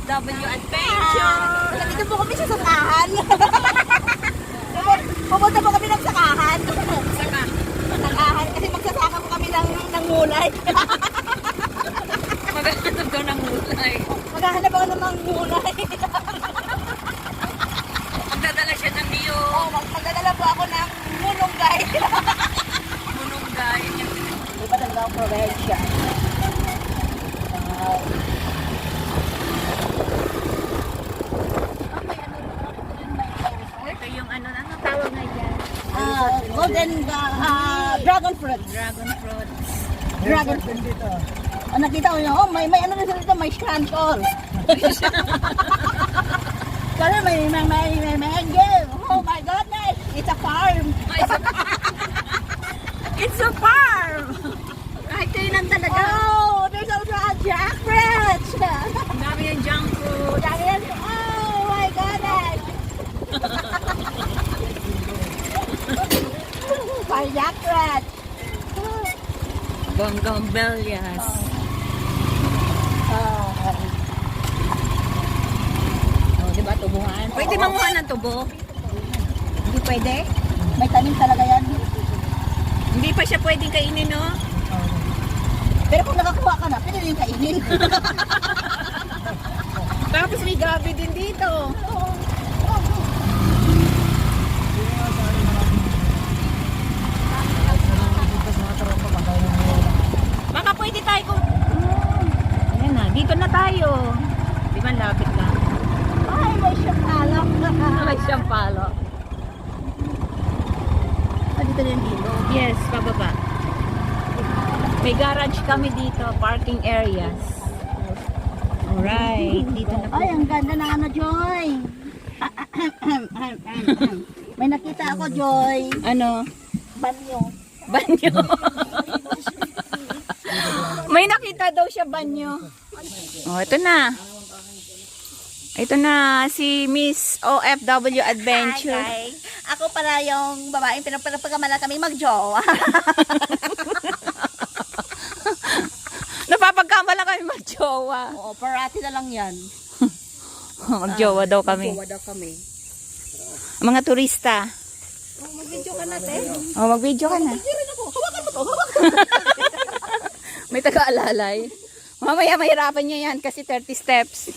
OFW Adventure! Nandito po kami sa sakahan. Pupunta po kami ng sakahan. Sakahan, kasi magsasaka po kami ng mulay. Maghanap daw ng mulay. Maghahanap ako ng mga mulay. Magdadala siya ng niyo. Magdadala po ako ng mulunggay. Mununggay. Di ba talagang probinsya? Ito yung ano tawag nga dyan? Golden dragon fruit. Dragon fruits. Dragon fruit dito. Nakita ko yun, may ano na dito, may shantol. Kasi may mango. Oh my goodness, it's a farm. It's a farm! Right kayo lang talaga. Oh, there's also a jackfruit. Ang dami yung junk food. Oh my goodness. My jackfruit. Bonggambellas. Oh, di ba tubuhan? Pwede manguha ng tubo? Hindi pwede. May tanim talaga yan. Hindi pa siya pwedeng kainin, no? Pero kung nakakuha ka na, pwede rin kainin. Tapos may gabi din dito. Baka pwede tayo kung... Ayan na, dito na tayo. Di ba lapit lang? Ay, may siyang May siyang palo. Dito na yung dito. Yes, pababa. May garage kami dito, parking areas. Alright, dito na po. Ay, ang ganda ng ano, Joy. May nakita ako, Joy. Ano? Banyo. Banyo. May nakita daw siya banyo. Oh, ito na. Ito na si Miss OFW Adventure. Hi, guys. Ako pala yung babaeng pinapagkamala kami mag-jowa. Napapagkamala kami mag-jowa. Oo, parati na lang yan. Mag-jowa daw kami. Mag-jowa daw kami. Mga turista. Oh, mag-video ka natin. Oh, mag-video ka na. Video rin ako. Hawakan mo to. May taga-alalay. Mamaya mahirapan niya yan kasi 30 steps.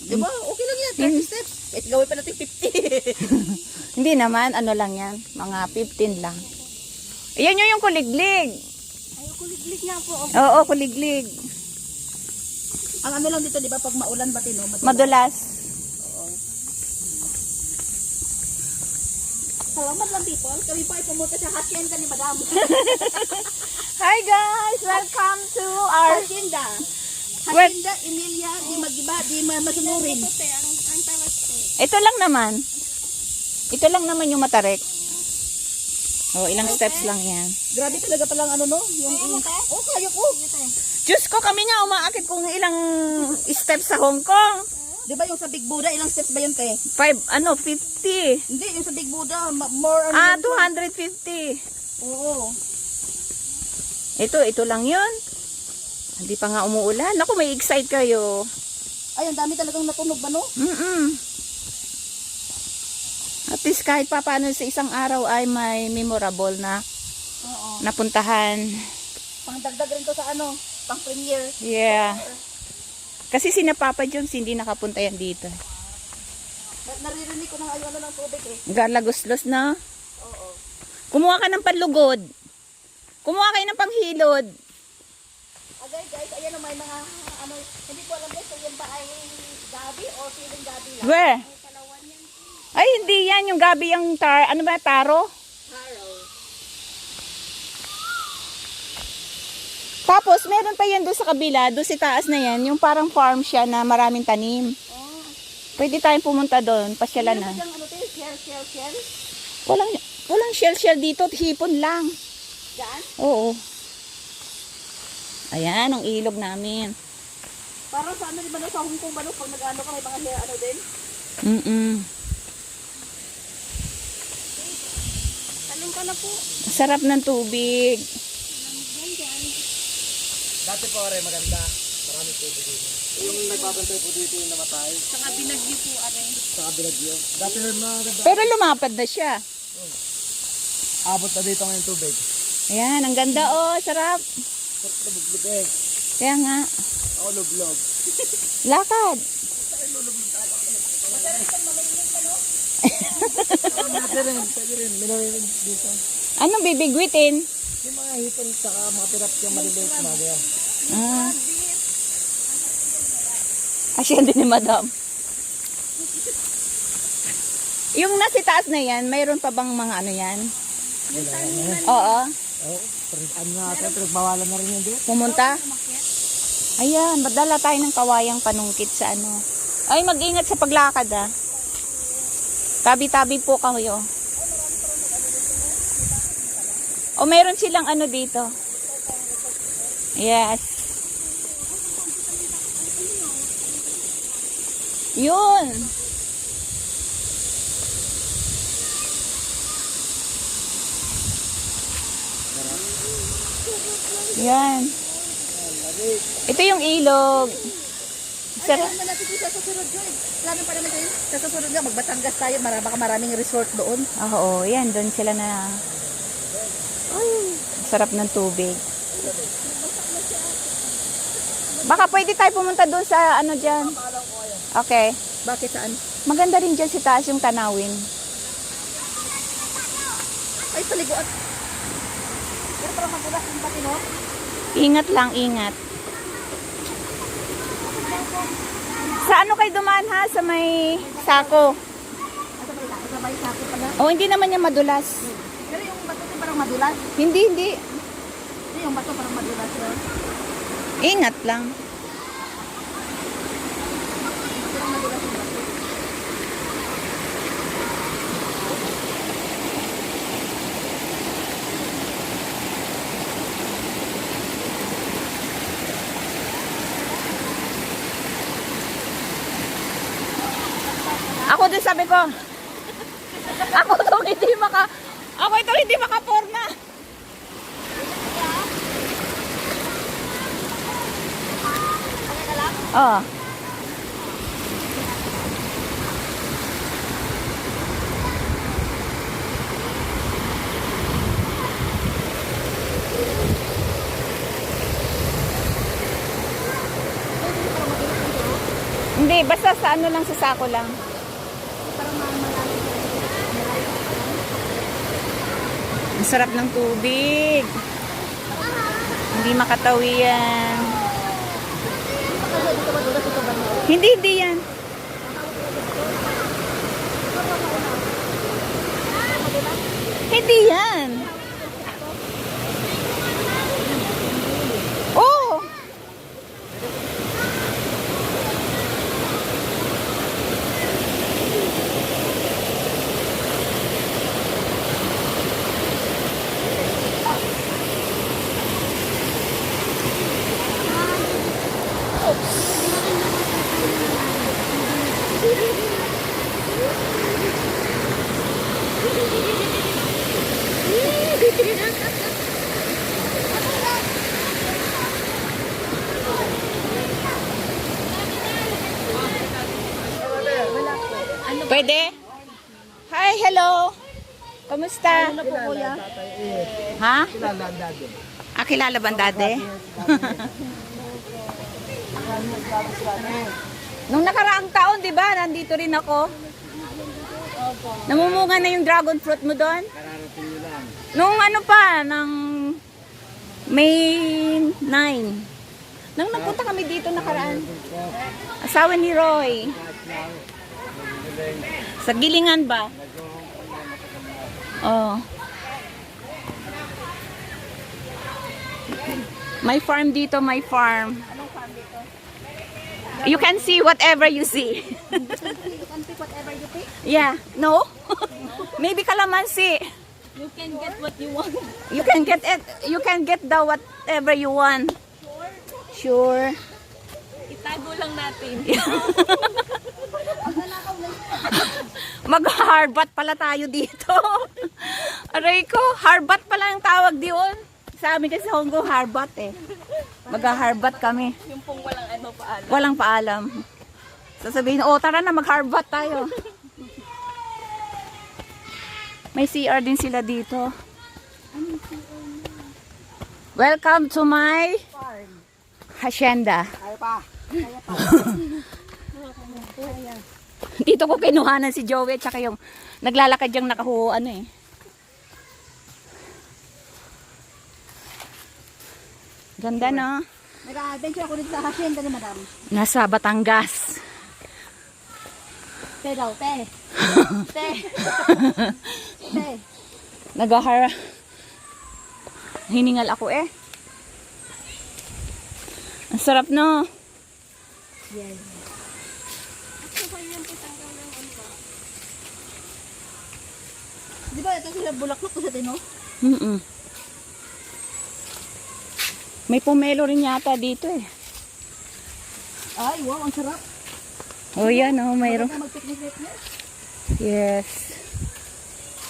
Diba? Okay lang yan. 30 steps. Kahit gawin pa natin 50. Hindi naman, ano lang yan. Mga 15 lang. Ayan yung kuliglig. Ay, kuliglig nga po. Oo, kuliglig. Ang ano lang dito, di ba? Pag maulan ba tino? Madulas. Salamat lang, people. Kami pa ay pumunta sa hacienda ni Madam. Hi guys! Welcome to our... Hacienda. Hacienda Emilia di Magiba di Masunurin. Ito lang naman. Ito lang naman yung Matarek. Oh, ilang steps lang yan. Grabe talaga palang ano no? Yung oh, kayo ko. Diyos ko, kami nga umaakit kung ilang steps sa Hong Kong. Di ba yung sa Big Buddha, ilang steps ba yun, te? 50. Hindi, yung sa Big Buddha, more ano. Ah, yun. 250. Oo. Ito lang yun. Hindi pa nga umuulan. Naku, may excite kayo. Ay, ang dami talagang natunog ba no? At least kahit pa paano sa isang araw ay may memorable na Oo. napuntahan. Pangdagdag rin to sa ano, pang premiere. Yeah. Kasi sina Papa Jones hindi nakapunta yan dito. Naririnig ko ng ayun ng tubig eh. Galagoslos na. Oo. Kumuha ka ng panlugod. Kumuha kayo ng panghilod. Okay guys, ayan o may mga ano, hindi ko alam guys, yan ba ay gabi o siling gabi lang? Where? May Palawan yan. Ay, hindi yan. Yung gabi yung ano ba, taro? Taro. Tapos, meron pa yan doon sa kabila, doon sa taas na yan, yung parang farm siya na maraming tanim. Oh. Pwede tayong pumunta doon, pasyalan na. Ano ano tayo? Shell? Walang shell dito, hipon lang. Diyan? Oo. Ayan, ang ilog namin. Parang sa ano, di ba no, sa Hong Kong ba no, pag nag-ano ka, may mga ano din? Talim ka na po. Sarap ng tubig. Dati po rin maganda. Marami Yung nagbabantay po dito yung namatay. Saka binagyo po aray. Saka binagyo. Dati rin mga ganda. Pero lumapad na siya. Abot na dito ngayon tubig. Ayan, ang ganda oh, sarap. Sarap na buglog eh. Kaya nga, Ako lublog. lakad. Pwede rin. Minawin dito. Anong bibigwitin? Yung mga hipon saka mga pirap yung maliliit na mga. Ah. Asya din ni madam. Yung nasa taas na yan, mayroon pa bang mga ano yan? Oo. Oh, ano na natin, pinagbawalan na rin yun dito. Pumunta? Ayan, madala tayo ng kawayang panungkit sa ano. Ay, mag-ingat sa paglakad ah. Tabi-tabi po kayo. O meron silang ano dito. Yes. Yun. Yan. Ito yung ilog. Sarap. Alam na natin kung sa susunod yun. Plano pa naman tayo. Sa susunod nga, magbatangas tayo. Baka maraming resort doon. Oo, yan. Doon sila na. Ay, sarap ng tubig. Baka pwede tayo pumunta doon sa ano dyan. Okay. Bakit saan? Maganda rin dyan si taas yung tanawin. Ay, paliguan. Pero parang magulas yung pati, no? Ingat lang, ingat. Sa ano kayo dumaan ha? Sa may sako. Sa may sako pala. O, hindi naman niya madulas. Pero yung bato din parang madulas. Hindi, hindi. Hindi, yung bato parang madulas. No? Ingat lang. Parang madulas yung bato. Ako din sabi ko, ako ito hindi makaporma. Oh. Hindi, basta sa ano lang, sa sako lang. Ang sarap ng tubig. Hindi makatawi yan. Hindi, hindi yan. Hindi yan. Oh! Pwede? Hi, hello. Kamusta? Ano po, kuya? Ha? Kilala ang dado. Ah, kilala ba ang dade? Nung nakaraang taon, di ba? Nandito rin ako. Namumunga na yung dragon fruit mo doon? Kararating nyo lang. Nung ano pa, ng May 9. Nung nagpunta kami dito nakaraan. Asawa ni Roy. Sa Gilingan ba? Oh. May farm dito, may farm. Anong farm dito? You can see whatever you see. You can pick whatever you pick. Yeah, no? Maybe kalamansi. You can get what you want. You can get it. You can get the whatever you want. Sure. Itago lang natin. Mag-harbat pala tayo dito. Aray ko, harbat pala ang tawag diyon. Sa amin kasi Honggo, harbat eh. Mag-harbat kami. Yung pong walang ano, Walang paalam. Sasabihin, oh tara na mag-harvest tayo. May CR din sila dito. Welcome to my hacienda. Kaya pa. Dito ko kinuhanan si Joey tsaka yung naglalakad yung ano eh. Ganda no? Nag-adventure ako dito sa hacienda ni madam. Nasa Batangas. Te daw, te. Te. Te. Nagahara. Hiningal ako eh. Ang sarap no? Yes. Di ba ito sila bulaklak ko sa tino? Mm-mm. May pomelo rin yata dito eh. Ay, wow, ang sarap. Oh yan oh, mayroon. Maganda mag-picnic-picnic. Yes.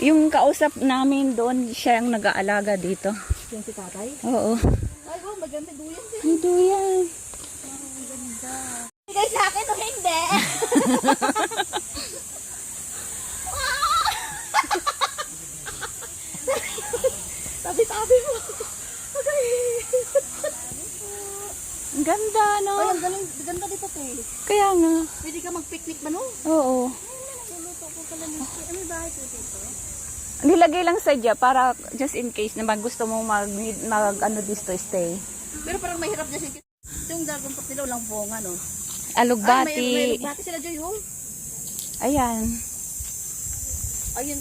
Yung kausap namin doon, siya yung nag-aalaga dito. Yung si tatay. Oo. Ay, wow, maganda duyan din. Ay, duyan. Guys, sa akin o hindi? Tabi-tabi mo. Ang ganda, no? Ay, ang galing. Ganda dito, te. Kaya nga. Pwede ka mag-picnic ba, no? Oo. Luluto ko pala ng ano bahay ko dito? Nilagay lang sadya para just in case naman gusto mong mag dito stay. Pero parang mahirap na siya. Yung dragon fruit nila, walang bunga, no? Alugbati. May lugbati sila, Joy, oh. Ayan. Ayun,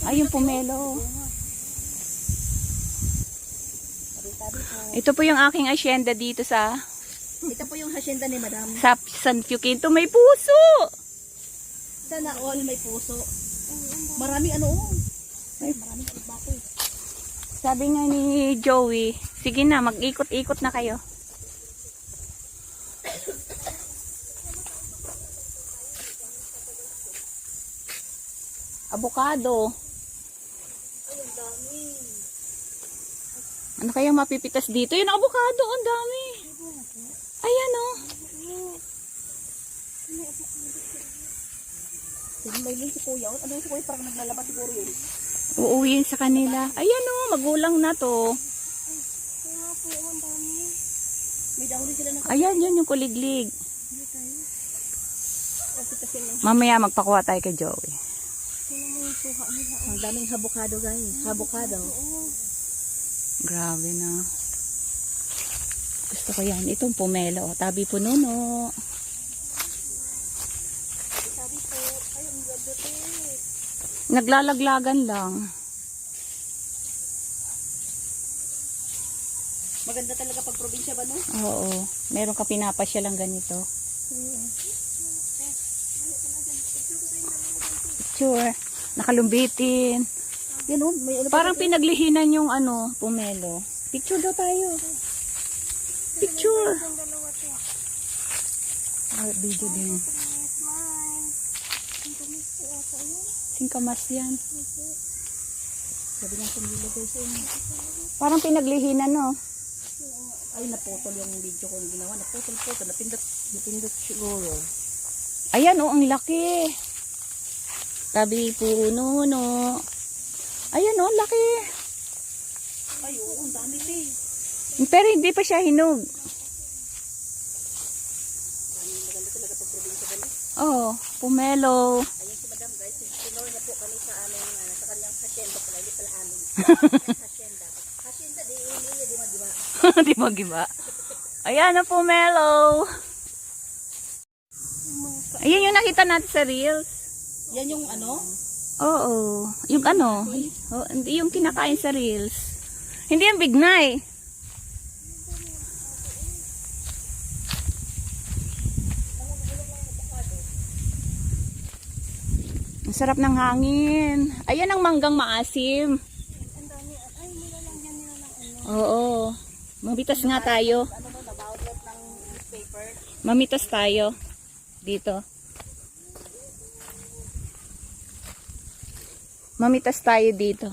Ayun pomelo. Tabi-tabi po. Ito po yung aking asyenda dito sa Ito po yung hacienda ni madam. San Quinto. May puso! Sana all may puso. Maraming ano, oh. Ay, maraming lugbati. Sabi nga ni Joey, sige na, mag-ikot-ikot na kayo. Avocado. Ay, ang dami. Ano kayang mapipitas dito? Yun, avocado, ang dami. Ayan oh. May link si kuya. Ano yung si kuya? Parang naglalaba siguro yun. Uuwiin sa kanila. Ayan oh, magulang na to. Kaya po, ang dami. May dahuli sila ng Ayan, yun yung kuliglig. kasi lang. Mamaya magpakuha tayo kay Joey. Ang daming avocado, guys. Avocado. Grabe na. Gusto ko yan. Itong pomelo. Tabi pununo. Sabi po, ay, ang ganda to. Naglalaglagan lang. Maganda talaga pag probinsya ba, no? Oo. Meron ka pinapasya lang ganito. Picture. Nakalumbitin. Yan, oh. May ano pa Parang pinaglihinan yung pomelo. Picture daw tayo. Picture. Ah, video din. Singkamas yan. Sabi nga pumilo, guys. Parang pinaglihinan, no? Ay, naputol yung video ko yung ginawa. Naputol. Napindot siguro. Ayan, oh, ang laki. Tabi puno, no. Ayan, oh, laki. Ay, oo, ang dami, te. Pero hindi pa siya hinog. Maganda talaga pag probinsya ba, no? Oh, pomelo. Ayun si madam, guys. Sinuwi na po kami sa aming, sa kanyang hacienda pala. Hindi pala amin. Hacienda. Hacienda, di ba? Di magiba. Ayan ang pomelo. Ayan yung nakita natin sa reels. Yan yung ano? Oo. Yung oh, hindi yung kinakain sa reels. Hindi yung bignay. Ang sarap ng hangin. Ayan ang manggang maasim. Ang dami. Ay, nilalagyan nila ng ano. Oo. Mamitas nga tayo. Ano no, na-outlet ng newspaper. Mamitas tayo. Dito. Mamitas tayo dito.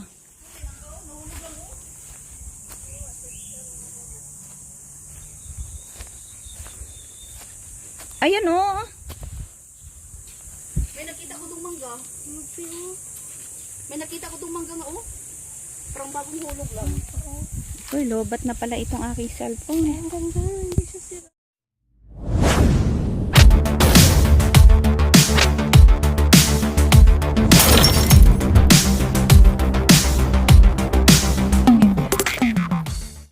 Ayan oh. May nakita ko itong mangga. May nakita ko itong mangga nga oh. Parang bagong hulog lang. Uy, lobat na pala itong aking cellphone. Ang ganda.